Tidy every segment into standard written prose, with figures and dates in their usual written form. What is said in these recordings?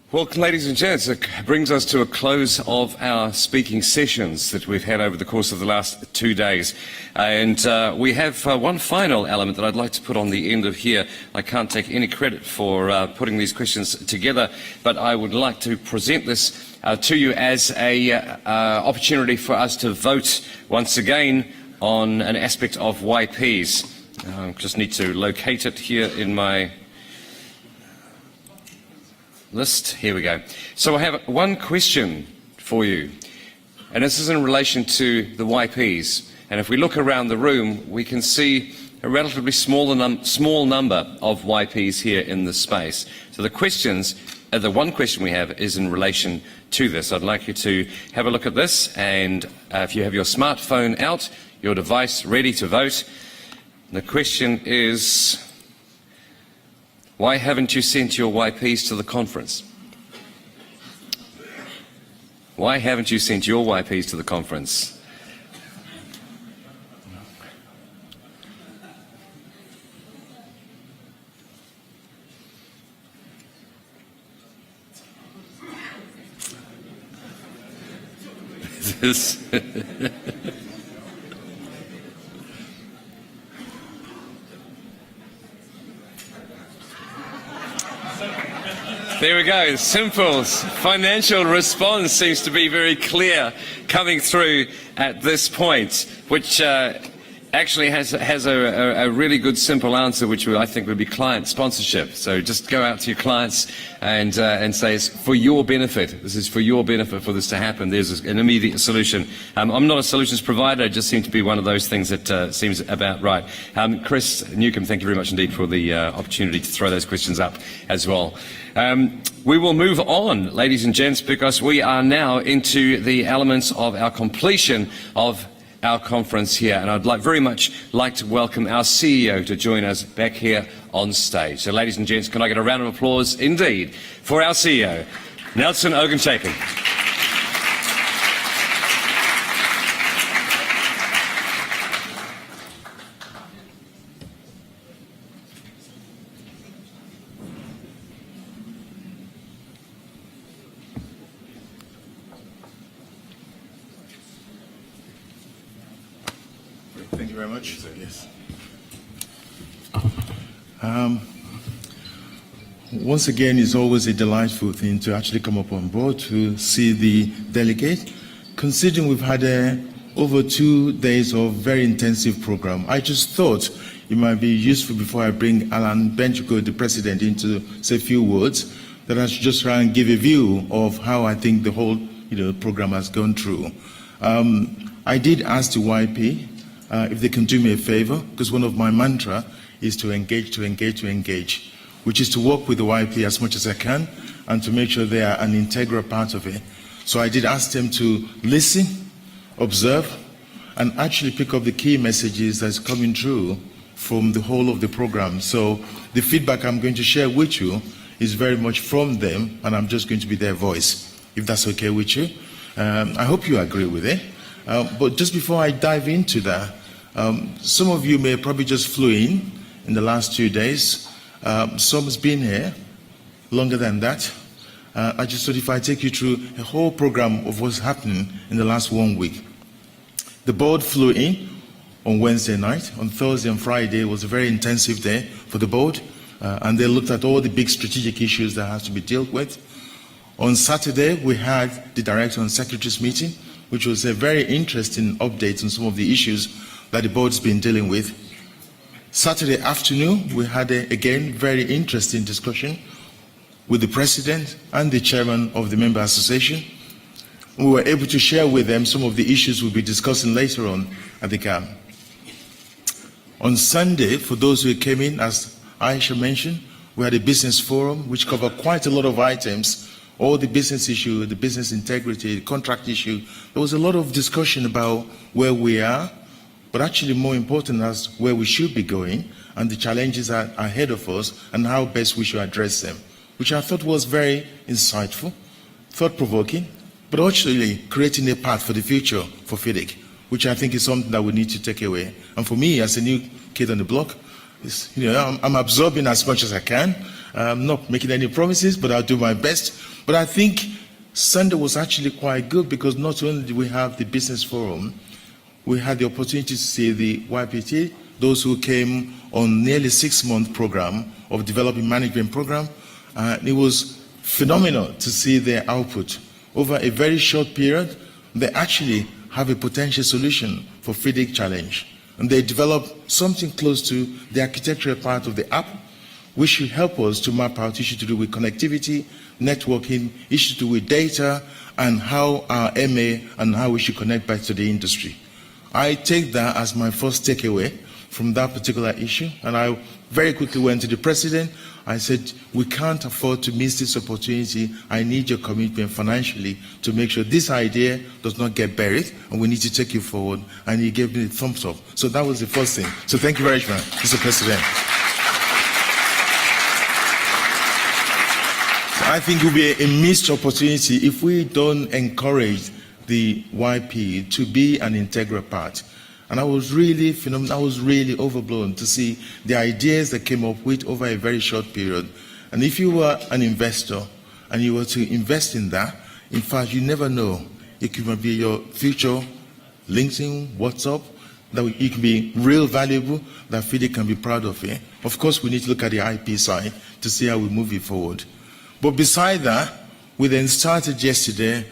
Well, ladies and gents, it brings us to a close of our speaking sessions that we've had over the course of the last 2 days. And we have one final element that I'd like to put on the end of here. I can't take any credit for putting these questions together, but I would like to present this to you as an opportunity for us to vote once again on an aspect of YPs. Just need to locate it here in my list. Here we go. So I have one question for you, and this is in relation to the YPs. And if we look around the room, we can see a relatively small number of YPs here in this space. So the one question we have is in relation to this. I'd like you to have a look at this, and if you have your smartphone out, your device ready to vote, the question is, why haven't you sent your YPs to the conference? Why haven't you sent your YPs to the conference? There we go. Simple financial response seems to be very clear coming through at this point, which actually has a really good simple answer, which I think would be client sponsorship. So just go out to your clients and say it's for your benefit. This is for your benefit for this to happen. There's an immediate solution. I'm not a solutions provider. It just seemed to be one of those things that seems about right. Chris Newcomb, thank you very much indeed for the opportunity to throw those questions up as well. We will move on, ladies and gents, because we are now into the elements of our completion of our conference here, and I'd very much like to welcome our CEO to join us back here on stage. So, ladies and gents, can I get a round of applause indeed for our CEO, Nelson Ogunchekun. Thank you very much. Yes. Once again, it's always a delightful thing to actually come up on board to see the delegate. Considering we've had over 2 days of very intensive program, I just thought it might be useful before I bring Alan Benchiko, the president, in to say a few words, that I should just try and give a view of how I think the whole program has gone through. I did ask the YP if they can do me a favor, because one of my mantra is to engage, which is to work with the YP as much as I can and to make sure they are an integral part of it. So I did ask them to listen, observe, and actually pick up the key messages that's coming through from the whole of the program. So the feedback I'm going to share with you is very much from them, and I'm just going to be their voice, if that's okay with you. I hope you agree with it. But just before I dive into that, some of you may probably just flew in the last 2 days. Some has been here longer than that. I just thought if I take you through a whole program of what's happening in the last 1 week. The board flew in on Wednesday night. On Thursday and Friday was a very intensive day for the board, and they looked at all the big strategic issues that have to be dealt with. On Saturday, we had the Director and Secretaries meeting, which was a very interesting update on some of the issues that the board's been dealing with. Saturday afternoon, we had again very interesting discussion with the President and the Chairman of the Member Association. We were able to share with them some of the issues we'll be discussing later on at the camp. On Sunday, for those who came in, as Aisha mentioned, we had a business forum which covered quite a lot of items, all the business issue, the business integrity, the contract issue. There was a lot of discussion about where we are, but actually more important as where we should be going and the challenges are ahead of us and how best we should address them, which I thought was very insightful, thought-provoking, but actually creating a path for the future for FIDIC, which I think is something that we need to take away. And for me, as a new kid on the block, I'm absorbing as much as I can, I'm not making any promises, but I'll do my best. But I think Sunday was actually quite good because not only did we have the business forum, we had the opportunity to see the YPT, those who came on nearly 6-month program of developing management program. It was phenomenal to see their output. Over a very short period, they actually have a potential solution for FIDIC challenge. And they developed something close to the architectural part of the app, which should help us to map out issues to do with connectivity, networking, issues to do with data, and how our MA and how we should connect back to the industry. I take that as my first takeaway from that particular issue, and I very quickly went to the president. I said, we can't afford to miss this opportunity. I need your commitment financially to make sure this idea does not get buried, and we need to take it forward. And he gave me the thumbs up. So that was the first thing. So thank you very much, Mr. President. I think it will be a missed opportunity if we don't encourage the YP to be an integral part. And I was really overblown to see the ideas that came up with over a very short period. And if you were an investor and you were to invest in that, in fact, you never know. It could be your future LinkedIn, WhatsApp, that it can be real valuable, that FIDIC can be proud of it. Of course, we need to look at the IP side to see how we move it forward. But beside that, we then started yesterday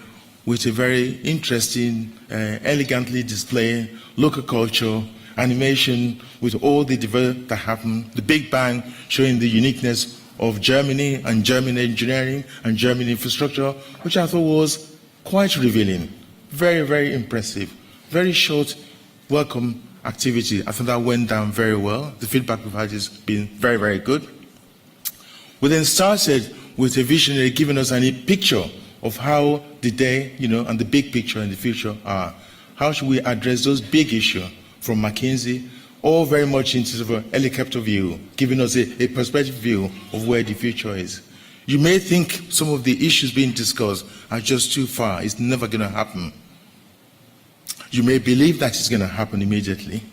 with a very interesting, elegantly displayed local culture, animation with all the development that happened, the Big Bang showing the uniqueness of Germany and German engineering and German infrastructure, which I thought was quite revealing. Very, very impressive. Very short, welcome activity. I think that went down very well. The feedback we've had has been very, very good. We then started with a visionary giving us a picture of how the day, and the big picture in the future are. How should we address those big issues from McKinsey, all very much into sort of a helicopter view, giving us a perspective view of where the future is. You may think some of the issues being discussed are just too far. It's never going to happen. You may believe that it's going to happen immediately.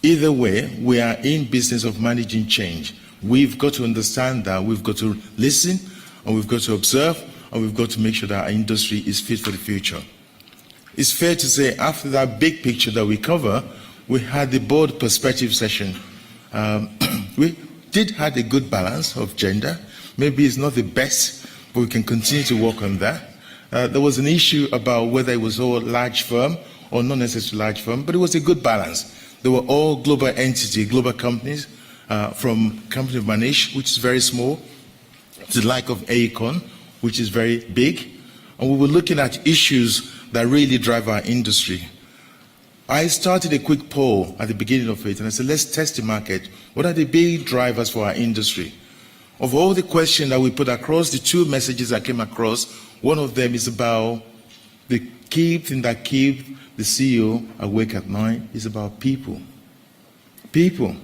Either way, we are in business of managing change. We've got to understand that. We've got to listen, and we've got to observe, and we've got to make sure that our industry is fit for the future. It's fair to say after that big picture that we cover, we had the board perspective session. We did have a good balance of gender. Maybe it's not the best, but we can continue to work on that. There was an issue about whether it was all large firm or not necessarily large firm, but it was a good balance. They were all global entities, global companies, from company of Manish, which is very small, to the like of Aecon, which is very big. And we were looking at issues that really drive our industry. I started a quick poll at the beginning of it, and I said, let's test the market. What are the big drivers for our industry? Of all the questions that we put across, the two messages that came across, one of them is about the key thing that keeps the CEO awake at night is about people. People.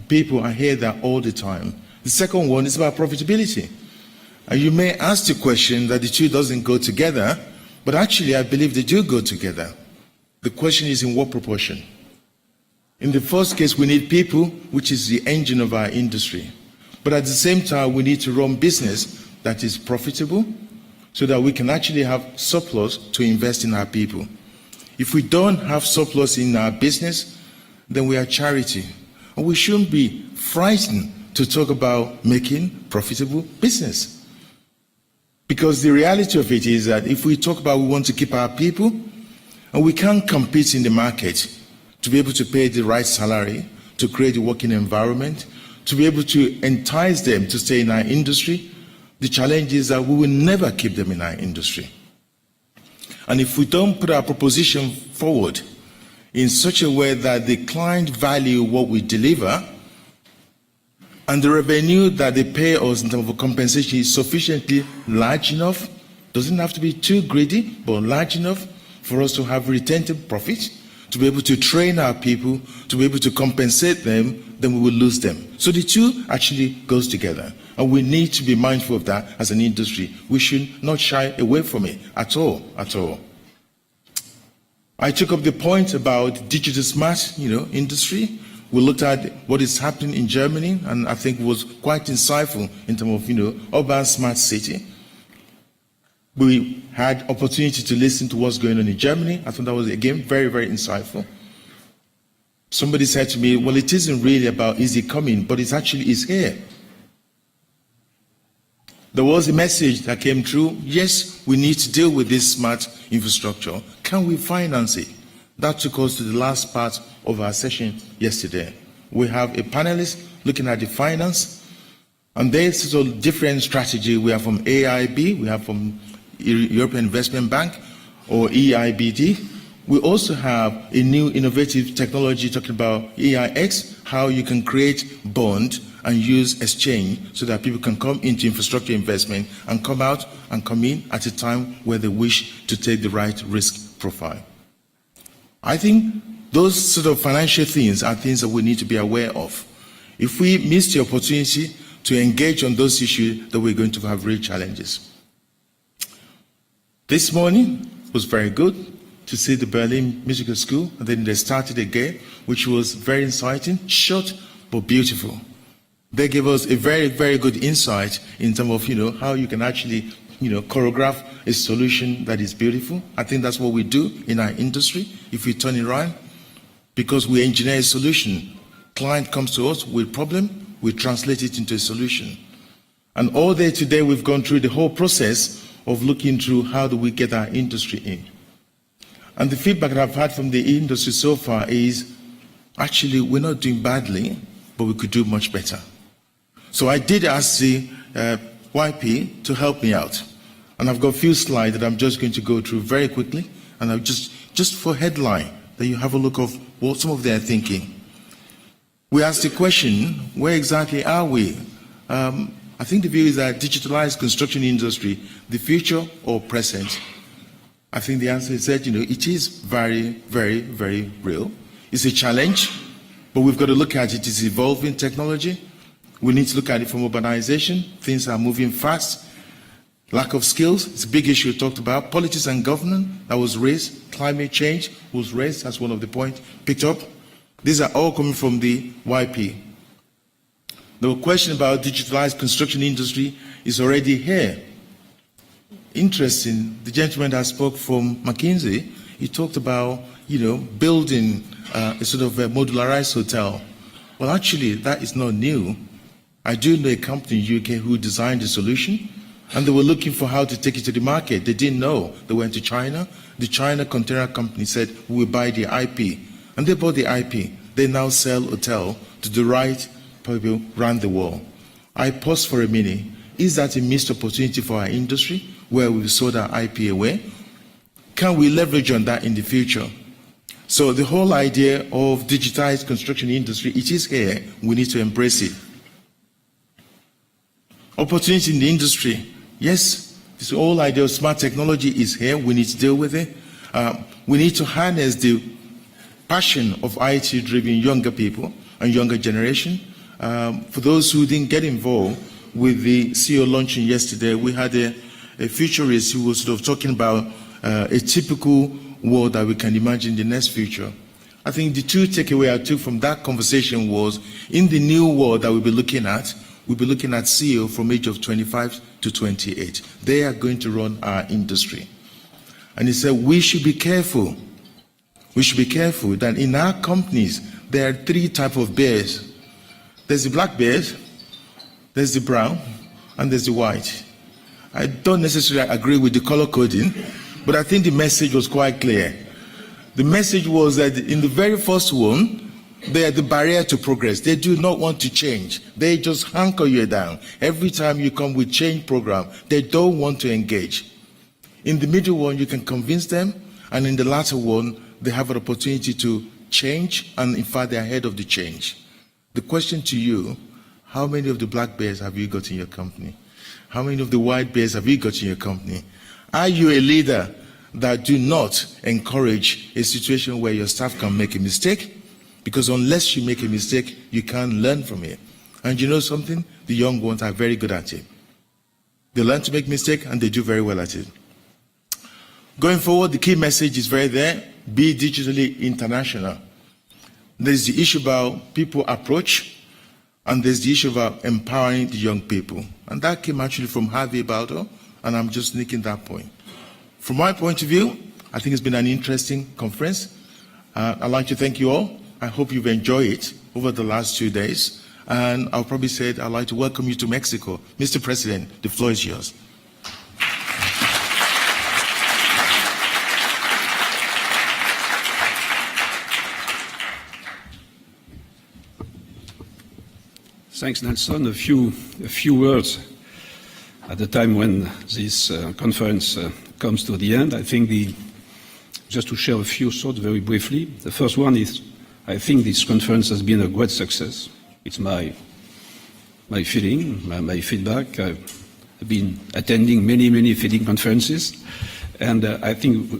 People, I hear that all the time. The second one is about profitability. And you may ask the question that the two doesn't go together, but actually I believe they do go together. The question is in what proportion? In the first case, we need people, which is the engine of our industry. But at the same time, we need to run business that is profitable so that we can actually have surplus to invest in our people. If we don't have surplus in our business, then we are charity. And we shouldn't be frightened to talk about making profitable business. Because the reality of it is that if we talk about we want to keep our people, and we can't compete in the market to be able to pay the right salary, to create a working environment, to be able to entice them to stay in our industry, the challenge is that we will never keep them in our industry. And if we don't put our proposition forward in such a way that the client value what we deliver, and the revenue that they pay us in terms of compensation is sufficiently large enough, doesn't have to be too greedy, but large enough for us to have retained profit, to be able to train our people, to be able to compensate them, then we will lose them. So the two actually goes together. And we need to be mindful of that as an industry. We should not shy away from it at all, at all. I took up the point about digital smart, industry, We looked at what is happening in Germany, and I think it was quite insightful in terms of, urban smart city. We had opportunity to listen to what's going on in Germany. I thought that was, again, very, very insightful. Somebody said to me, well, it isn't really about is it coming, but it actually is here. There was a message that came through, yes, we need to deal with this smart infrastructure. Can we finance it? That took us to the last part of our session yesterday. We have a panelist looking at the finance, and there's a different strategy. We have from AIB, we have from European Investment Bank, or EIBD. We also have a new innovative technology talking about EIX, how you can create bond and use exchange so that people can come into infrastructure investment and come out and come in at a time where they wish to take the right risk profile. I think those sort of financial things are things that we need to be aware of. If we miss the opportunity to engage on those issues, then we're going to have real challenges. This morning was very good to see the Berlin Musical School, and then they started again, which was very exciting, short but beautiful. They gave us a very, very good insight in terms of, how you can actually, choreograph a solution that is beautiful. I think that's what we do in our industry. If we turn it around, because we engineer a solution, client comes to us with a problem, we translate it into a solution. And all day today, we've gone through the whole process of looking through how do we get our industry in. And the feedback that I've had from the industry so far is, actually, we're not doing badly, but we could do much better. So I did ask the YP to help me out. And I've got a few slides that I'm just going to go through very quickly. And I'll just for headline, that you have a look of what some of their thinking. We asked the question, where exactly are we? I think the view is that digitalized construction industry, the future or present? I think the answer is that, it is very, very, very real. It's a challenge, but we've got to look at it. It's evolving technology. We need to look at it from urbanization. Things are moving fast. Lack of skills, it's a big issue we talked about. Politics and governance, that was raised. Climate change was raised, that's one of the points picked up. These are all coming from the YP. The question about digitalized construction industry is already here. Interesting, the gentleman that spoke from McKinsey, he talked about, building a sort of a modularized hotel. Well, actually, that is not new. I do know a company in the UK who designed a solution, and they were looking for how to take it to the market. They didn't know. They went to China. The China container company said, we will buy the IP. And they bought the IP. They now sell hotel to the right people around the world. I pause for a minute. Is that a missed opportunity for our industry where we've sold our IP away? Can we leverage on that in the future? So the whole idea of digitized construction industry, it is here. We need to embrace it. Opportunity in the industry. Yes, this whole idea of smart technology is here. We need to deal with it. We need to harness the passion of IT-driven younger people and younger generation. For those who didn't get involved with the CEO launching yesterday, we had a futurist who was sort of talking about a typical world that we can imagine in the next future. I think the two takeaways I took from that conversation was, in the new world that we'll be looking at CEO from age of 25 to 28. They are going to run our industry. And he said, we should be careful. We should be careful that in our companies, there are three types of bears. There's the black bears, there's the brown, and there's the white. I don't necessarily agree with the color coding, but I think the message was quite clear. The message was that in the very first one, they are the barrier to progress. They do not want to change. They just anchor you down. Every time you come with change program, they don't want to engage. In the middle one, you can convince them, and in the latter one, they have an opportunity to change, and in fact, they're ahead of the change. The question to you, how many of the black bears have you got in your company? How many of the white bears have you got in your company? Are you a leader that do not encourage a situation where your staff can make a mistake? Because unless you make a mistake, you can't learn from it. And you know something? The young ones are very good at it. They learn to make mistakes, and they do very well at it. Going forward, the key message is very there. Be digitally international. There's the issue about people approach, and there's the issue about empowering the young people. And that came actually from Harvey Baldo, and I'm just making that point. From my point of view, I think it's been an interesting conference. I'd like to thank you all. I hope you've enjoyed it over the last 2 days. And I'll probably say I'd like to welcome you to Mexico. Mr. President, the floor is yours. Thanks, Nelson. A few words at the time when this conference comes to the end. I think just to share a few thoughts very briefly. The first one is, I think this conference has been a great success. It's my feeling, my feedback. I've been attending many FIDIC conferences, and I think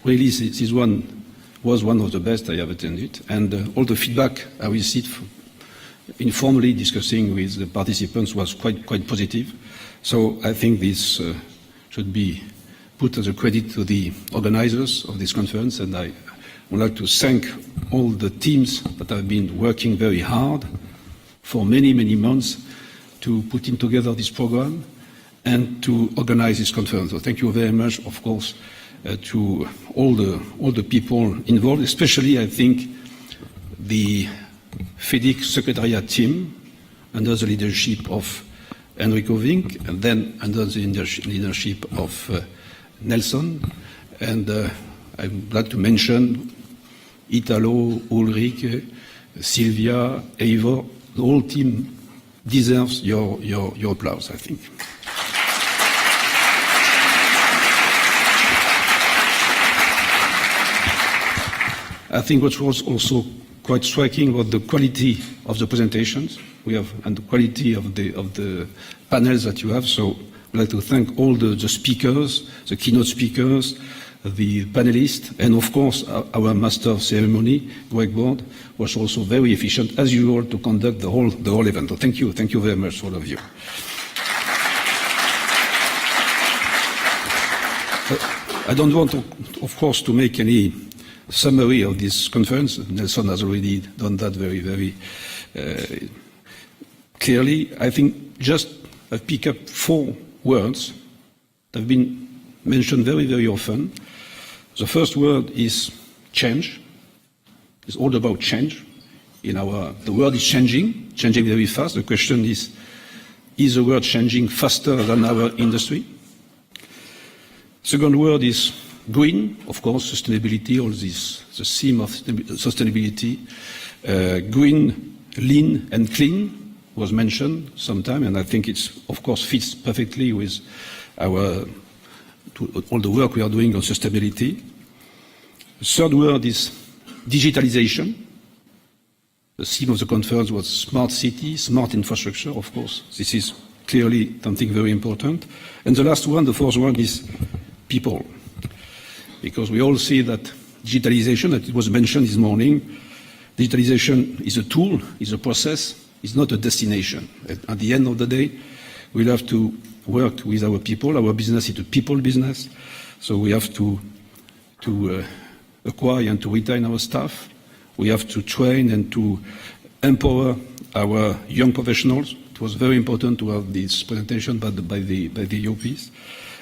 really this one was one of the best I have attended. And all the feedback I received informally discussing with the participants was quite positive. So I think this should be put as a credit to the organizers of this conference, and I would like to thank all the teams that have been working very hard for many months to put in together this program and to organize this conference. So thank you very much, of course, to all the people involved, especially I think the FIDIC Secretariat team under the leadership of Enrico Vink, and then under the leadership of Nelson. And I'd like to mention Italo, Ulrike, Silvia, Eivor. The whole team deserves your applause, I think. I think what was also quite striking was the quality of the presentations we have and the quality of the panels that you have. So I'd like to thank all the speakers, the keynote speakers, the panelists, and of course our master of ceremony, Greg Board, was also very efficient as usual to conduct the whole event. So thank you very much, all of you. I don't want, of course, to make any summary of this conference. Nelson has already done that very clearly. I think just I pick up 4 words that have been mentioned very often. The first word is change. It's all about change. The world is changing very fast. The question is the world changing faster than our industry? Second word is green, of course, sustainability, the theme of sustainability. Green, lean and clean was mentioned sometime, and I think it's, of course, fits perfectly with all the work we are doing on sustainability. The third word is digitalization. The theme of the conference was smart city, smart infrastructure, of course. This is clearly something very important. And the last one, the fourth one, is people. Because we all see that digitalization, that it was mentioned this morning, digitalization is a tool, is a process, is not a destination. At the end of the day, we'll have to work with our people. Our business is a people business, so we have to acquire and to retain our staff. We have to train and to empower our young professionals. It was very important to have this presentation by the EOPs.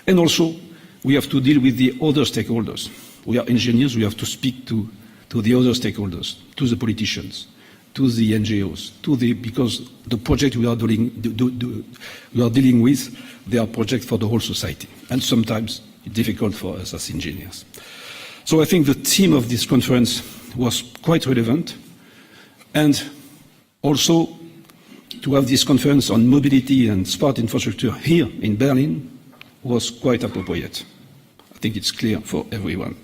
And also, we have to deal with the other stakeholders. We are engineers, we have to speak to the other stakeholders, to the politicians, to the NGOs, because the project we are dealing with, they are projects for the whole society. And sometimes it's difficult for us as engineers. So I think the theme of this conference was quite relevant. And also to have this conference on mobility and smart infrastructure here in Berlin was quite appropriate. I think it's clear for everyone.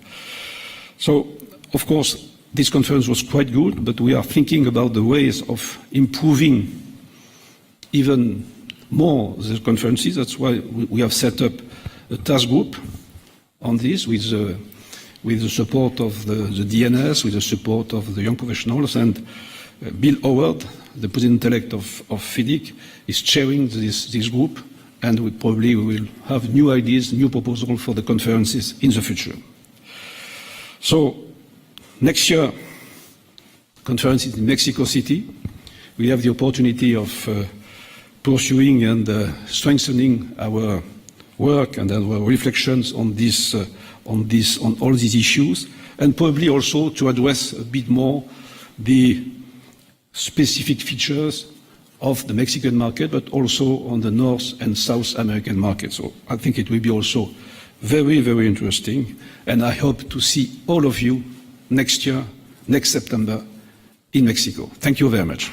So, of course, this conference was quite good, but we are thinking about the ways of improving even more the conferences. That's why we have set up a task group on this with the support of the DNS, with the support of the young professionals, and Bill Howard, the president-elect of FIDIC, is chairing this group, and we probably will have new ideas, new proposals for the conferences in the future. So, next year, conference in Mexico City. We have the opportunity of pursuing and strengthening our work and our reflections on all these issues, and probably also to address a bit more the specific features of the Mexican market, but also on the North and South American market. So I think it will be also very, very interesting, and I hope to see all of you next year, next September, in Mexico. Thank you very much.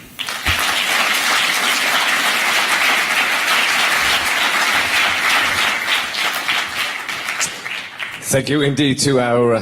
Thank you indeed to our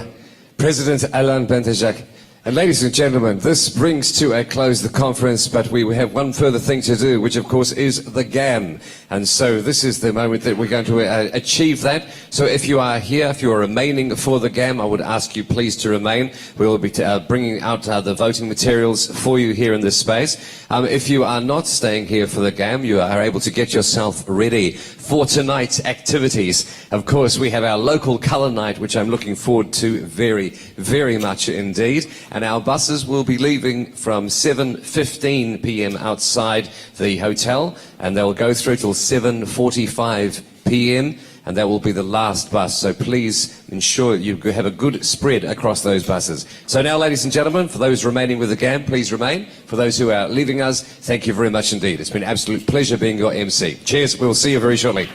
President Alain Bentejac. And ladies and gentlemen, this brings to a close the conference, but we have one further thing to do, which of course is the GAM. And so this is the moment that we're going to achieve that. So if you are here, if you are remaining for the GAM, I would ask you please to remain. We will be bringing out the voting materials for you here in this space. If you are not staying here for the GAM, you are able to get yourself ready for tonight's activities. Of course, we have our local colour night, which I'm looking forward to very, very much indeed. And our buses will be leaving from 7:15 p.m. outside the hotel, and they'll go through till 7:45 p.m. and that will be the last bus. So please ensure you have a good spread across those buses. So now, ladies and gentlemen, for those remaining with the GAM, please remain. For those who are leaving us, thank you very much indeed. It's been an absolute pleasure being your MC. Cheers. We'll see you very shortly.